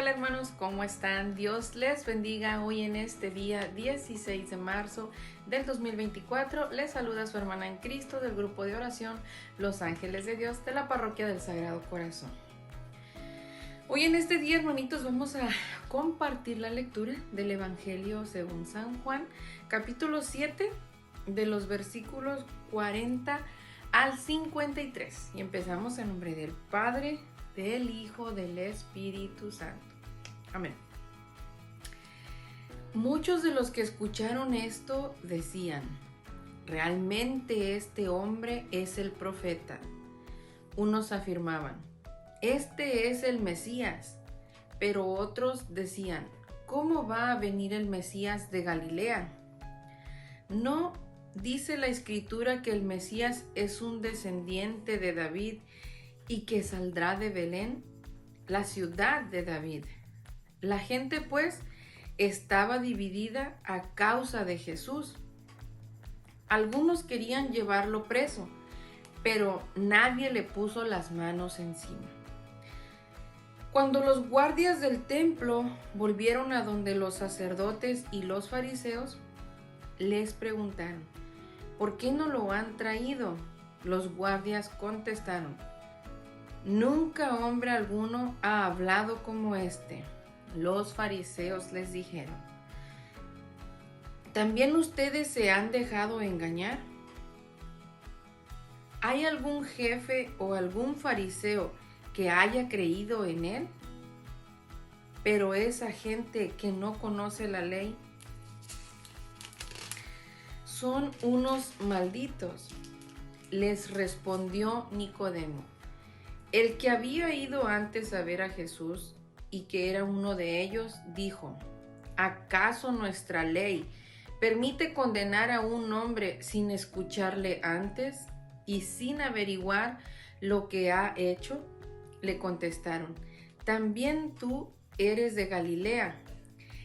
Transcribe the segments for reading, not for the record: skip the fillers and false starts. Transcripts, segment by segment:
tal, hermanos? ¿Cómo están? Dios les bendiga hoy en este día 16 de marzo del 2024. Les saluda su hermana en Cristo del grupo de oración Los Ángeles de Dios de la Parroquia del Sagrado Corazón. Hoy en este día, hermanitos, vamos a compartir la lectura del Evangelio según San Juan, capítulo 7, de los versículos 40 al 53. Y empezamos en nombre del Padre, del Hijo, del Espíritu Santo. Amén. Muchos de los que escucharon esto decían: ¿realmente este hombre es el profeta? Unos afirmaban: este es el Mesías. Pero otros decían: ¿cómo va a venir el Mesías de Galilea? ¿No dice la Escritura que el Mesías es un descendiente de David y que saldrá de Belén, la ciudad de David? La gente, pues, estaba dividida a causa de Jesús. Algunos querían llevarlo preso, pero nadie le puso las manos encima. Cuando los guardias del templo volvieron a donde los sacerdotes y los fariseos, les preguntaron: ¿por qué no lo han traído? Los guardias contestaron: nunca hombre alguno ha hablado como este. Los fariseos les dijeron: ¿también ustedes se han dejado engañar? ¿Hay algún jefe o algún fariseo que haya creído en él? Pero esa gente que no conoce la ley son unos malditos. Les respondió Nicodemo, el que había ido antes a ver a Jesús y que era uno de ellos, dijo: ¿acaso nuestra ley permite condenar a un hombre sin escucharle antes y sin averiguar lo que ha hecho? Le contestaron: ¿también tú eres de Galilea?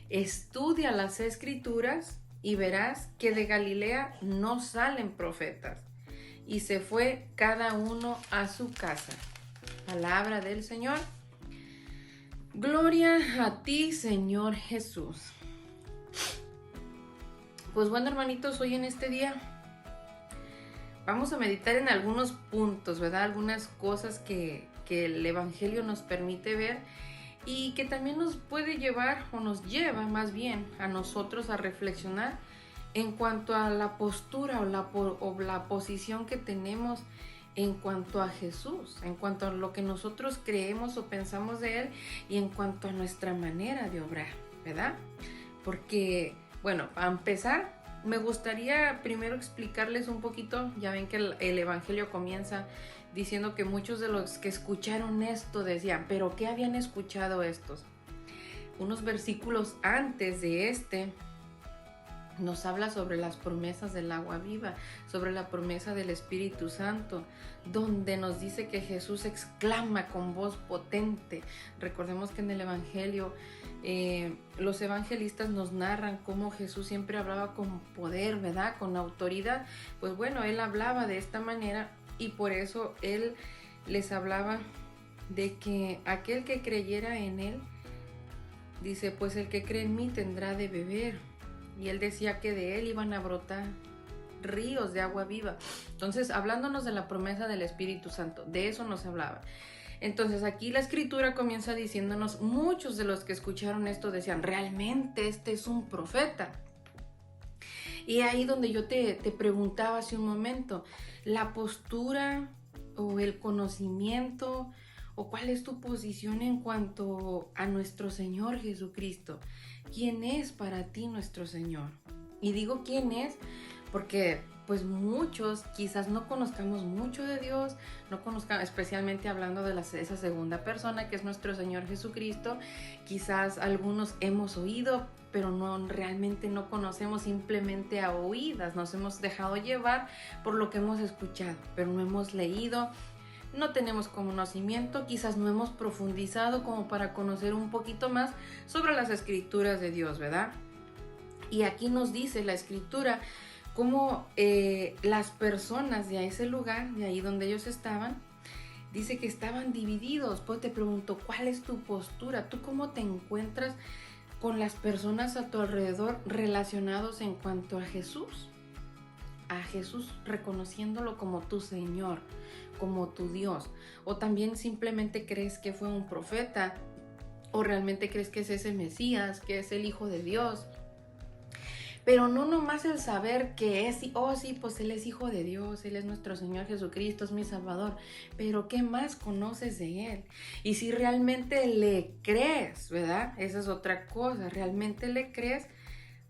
Estudia las Escrituras y verás que de Galilea no salen profetas. Y se fue cada uno a su casa. Palabra del Señor. Gloria a ti, Señor Jesús. Pues bueno, hermanitos, hoy en este día vamos a meditar en algunos puntos, ¿verdad? Algunas cosas que el Evangelio nos permite ver y que también nos puede llevar, o nos lleva más bien, a nosotros a reflexionar en cuanto a la postura o la posición que tenemos en cuanto a Jesús, en cuanto a lo que nosotros creemos o pensamos de Él y en cuanto a nuestra manera de obrar, ¿verdad? Porque, bueno, para empezar, me gustaría primero explicarles un poquito. Ya ven que el Evangelio comienza diciendo que muchos de los que escucharon esto decían: ¿pero qué habían escuchado estos? Unos versículos antes de este nos habla sobre las promesas del agua viva, sobre la promesa del Espíritu Santo, donde nos dice que Jesús exclama con voz potente. Recordemos que en el Evangelio los evangelistas nos narran cómo Jesús siempre hablaba con poder, ¿verdad? Con autoridad. Pues bueno, Él hablaba de esta manera y por eso Él les hablaba de que aquel que creyera en Él, dice, pues el que cree en mí tendrá de beber. Y Él decía que de Él iban a brotar ríos de agua viva. Entonces, hablándonos de la promesa del Espíritu Santo, de eso nos hablaba. Entonces, aquí la Escritura comienza diciéndonos: muchos de los que escucharon esto decían: ¿realmente este es un profeta? Y ahí donde yo te preguntaba hace un momento, la postura o el conocimiento o cuál es tu posición en cuanto a nuestro Señor Jesucristo. ¿Quién es para ti nuestro Señor? Y digo quién es porque pues muchos quizás no conozcamos mucho de Dios, no conozcamos, especialmente hablando de esa segunda persona que es nuestro Señor Jesucristo. Quizás algunos hemos oído, pero realmente no conocemos, simplemente a oídas. Nos hemos dejado llevar por lo que hemos escuchado, pero no hemos leído. No tenemos conocimiento, quizás no hemos profundizado como para conocer un poquito más sobre las Escrituras de Dios, ¿verdad? Y aquí nos dice la Escritura cómo las personas de ese lugar, de ahí donde ellos estaban, dice que estaban divididos. Pues te pregunto, ¿cuál es tu postura? ¿Tú cómo te encuentras con las personas a tu alrededor relacionados en cuanto a Jesús? A Jesús reconociéndolo como tu Señor, como tu Dios. O también simplemente crees que fue un profeta, o realmente crees que es ese Mesías, que es el Hijo de Dios. Pero no nomás el saber que es, oh sí, pues Él es Hijo de Dios, Él es nuestro Señor Jesucristo, es mi Salvador. Pero ¿qué más conoces de Él? Y si realmente le crees, ¿verdad? Esa es otra cosa, realmente le crees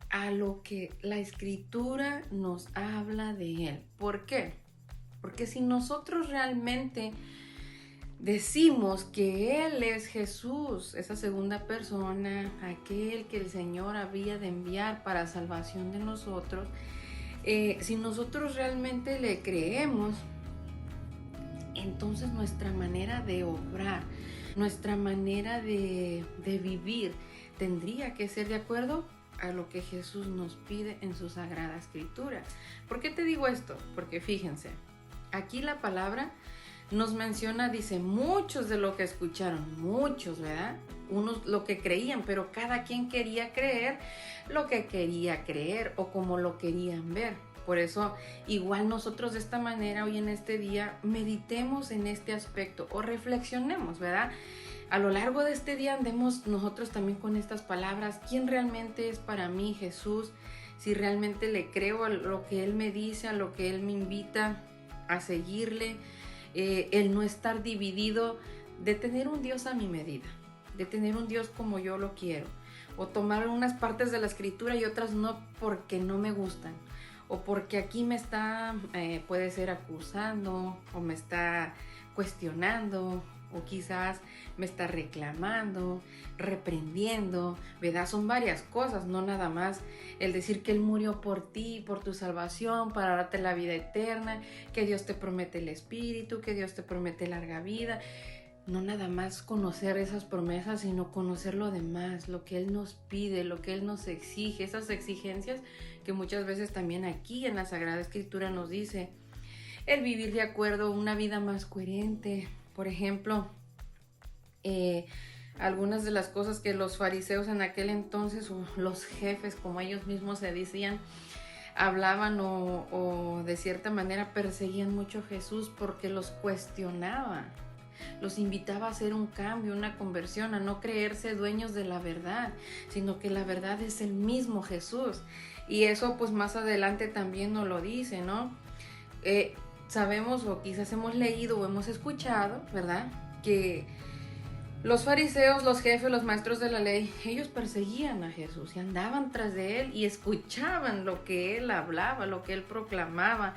a lo que la Escritura nos habla de Él. ¿Por qué? Porque si nosotros realmente decimos que Él es Jesús, esa segunda persona, aquel que el Señor había de enviar para salvación de nosotros, si nosotros realmente le creemos, entonces nuestra manera de obrar, nuestra manera de vivir, tendría que ser de acuerdo a lo que Jesús nos pide en su Sagrada Escritura. ¿Por qué te digo esto? Porque fíjense, aquí la palabra nos menciona, dice, muchos de lo que escucharon, muchos, ¿verdad? Unos lo que creían, pero cada quien quería creer lo que quería creer o como lo querían ver. Por eso, igual nosotros de esta manera, hoy en este día, meditemos en este aspecto o reflexionemos, ¿verdad? A lo largo de este día andemos nosotros también con estas palabras. ¿Quién realmente es para mí Jesús? Si realmente le creo a lo que Él me dice, a lo que Él me invita a seguirle. El no estar dividido, de tener un Dios a mi medida, de tener un Dios como yo lo quiero, o tomar unas partes de la Escritura y otras no porque no me gustan, o porque aquí me está, puede ser acusando, o me está cuestionando, o quizás me está reclamando, reprendiendo, ¿verdad? Son varias cosas, no nada más el decir que Él murió por ti, por tu salvación, para darte la vida eterna, que Dios te promete el Espíritu, que Dios te promete larga vida. No nada más conocer esas promesas, sino conocer lo demás, lo que Él nos pide, lo que Él nos exige, esas exigencias que muchas veces también aquí en la Sagrada Escritura nos dice, el vivir de acuerdo a una vida más coherente. Por ejemplo, algunas de las cosas que los fariseos en aquel entonces, o los jefes, como ellos mismos se decían, hablaban o de cierta manera perseguían mucho a Jesús porque los cuestionaba, los invitaba a hacer un cambio, una conversión, a no creerse dueños de la verdad, sino que la verdad es el mismo Jesús. Y eso pues más adelante también nos lo dice, ¿no? Sabemos o quizás hemos leído o hemos escuchado, ¿verdad? Que los fariseos, los jefes, los maestros de la ley, ellos perseguían a Jesús y andaban tras de Él y escuchaban lo que Él hablaba, lo que Él proclamaba,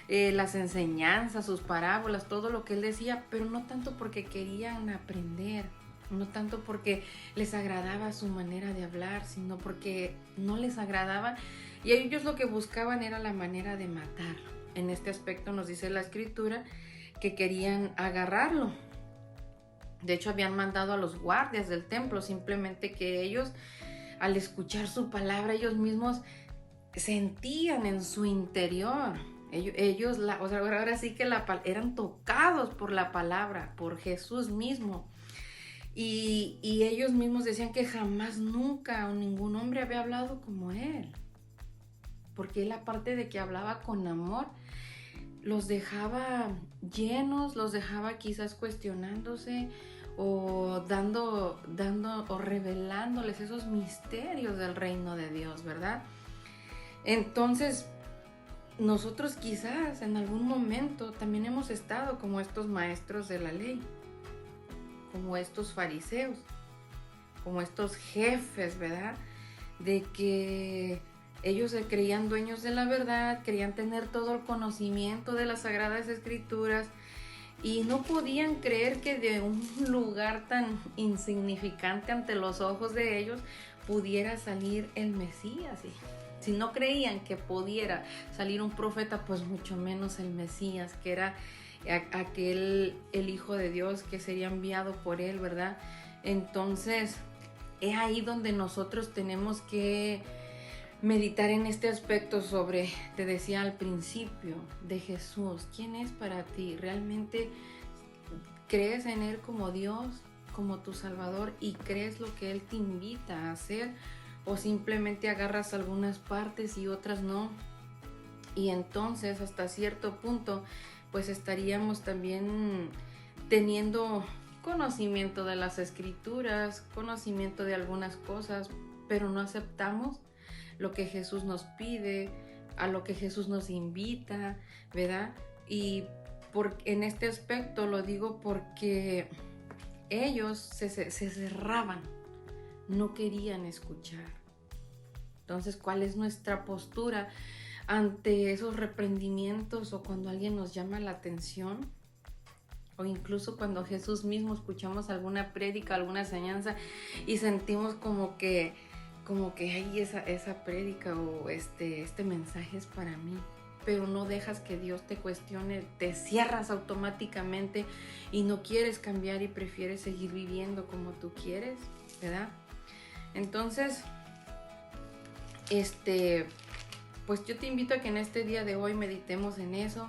las enseñanzas, sus parábolas, todo lo que Él decía, pero no tanto porque querían aprender, no tanto porque les agradaba su manera de hablar, sino porque no les agradaba y ellos lo que buscaban era la manera de matarlo. En este aspecto nos dice la Escritura que querían agarrarlo. De hecho, habían mandado a los guardias del templo, simplemente que ellos, al escuchar su palabra, ellos mismos sentían en su interior. Ellos o sea, ahora sí que eran tocados por la palabra, por Jesús mismo. Y ellos mismos decían que jamás, nunca, o ningún hombre había hablado como Él. Porque Él, aparte de que hablaba con amor, los dejaba llenos, los dejaba quizás cuestionándose o dando o revelándoles esos misterios del reino de Dios, ¿verdad? Entonces, nosotros quizás en algún momento también hemos estado como estos maestros de la ley, como estos fariseos, como estos jefes, ¿verdad? De que ellos se creían dueños de la verdad, querían tener todo el conocimiento de las Sagradas Escrituras y no podían creer que de un lugar tan insignificante ante los ojos de ellos pudiera salir el Mesías. Y si no creían que pudiera salir un profeta, pues mucho menos el Mesías, que era aquel, el Hijo de Dios que sería enviado por Él, ¿verdad? Entonces, es ahí donde nosotros tenemos que meditar en este aspecto sobre, te decía al principio, de Jesús. ¿Quién es para ti? Realmente crees en Él como Dios, como tu Salvador, y crees lo que Él te invita a hacer, o simplemente agarras algunas partes y otras no. Y entonces hasta cierto punto pues estaríamos también teniendo conocimiento de las escrituras, conocimiento de algunas cosas, pero no aceptamos lo que Jesús nos pide, a lo que Jesús nos invita, ¿verdad? Y en este aspecto lo digo porque ellos se cerraban, no querían escuchar. Entonces, ¿cuál es nuestra postura ante esos reprendimientos, o cuando alguien nos llama la atención, o incluso cuando Jesús mismo escuchamos alguna prédica, alguna enseñanza y sentimos como que ay, esa prédica o este mensaje es para mí, pero no dejas que Dios te cuestione, te cierras automáticamente y no quieres cambiar y prefieres seguir viviendo como tú quieres, ¿verdad? Entonces, pues yo te invito a que en este día de hoy meditemos en eso,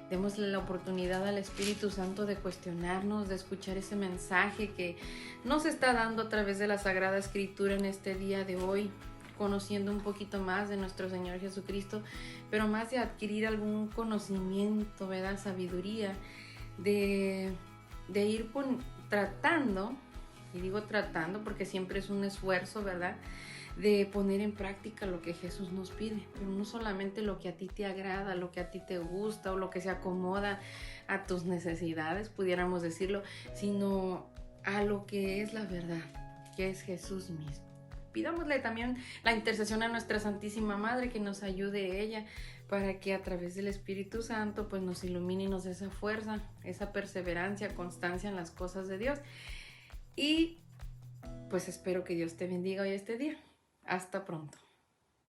démosle la oportunidad al Espíritu Santo de cuestionarnos, de escuchar ese mensaje que nos está dando a través de la Sagrada Escritura en este día de hoy, conociendo un poquito más de nuestro Señor Jesucristo, pero más de adquirir algún conocimiento, ¿verdad? Sabiduría, de ir tratando, y digo tratando porque siempre es un esfuerzo, ¿verdad?, de poner en práctica lo que Jesús nos pide, pero no solamente lo que a ti te agrada, lo que a ti te gusta o lo que se acomoda a tus necesidades, pudiéramos decirlo, sino a lo que es la verdad, que es Jesús mismo. Pidámosle también la intercesión a nuestra Santísima Madre, que nos ayude ella, para que a través del Espíritu Santo pues nos ilumine y nos dé esa fuerza, esa perseverancia, constancia en las cosas de Dios. Y pues espero que Dios te bendiga hoy este día. Hasta pronto.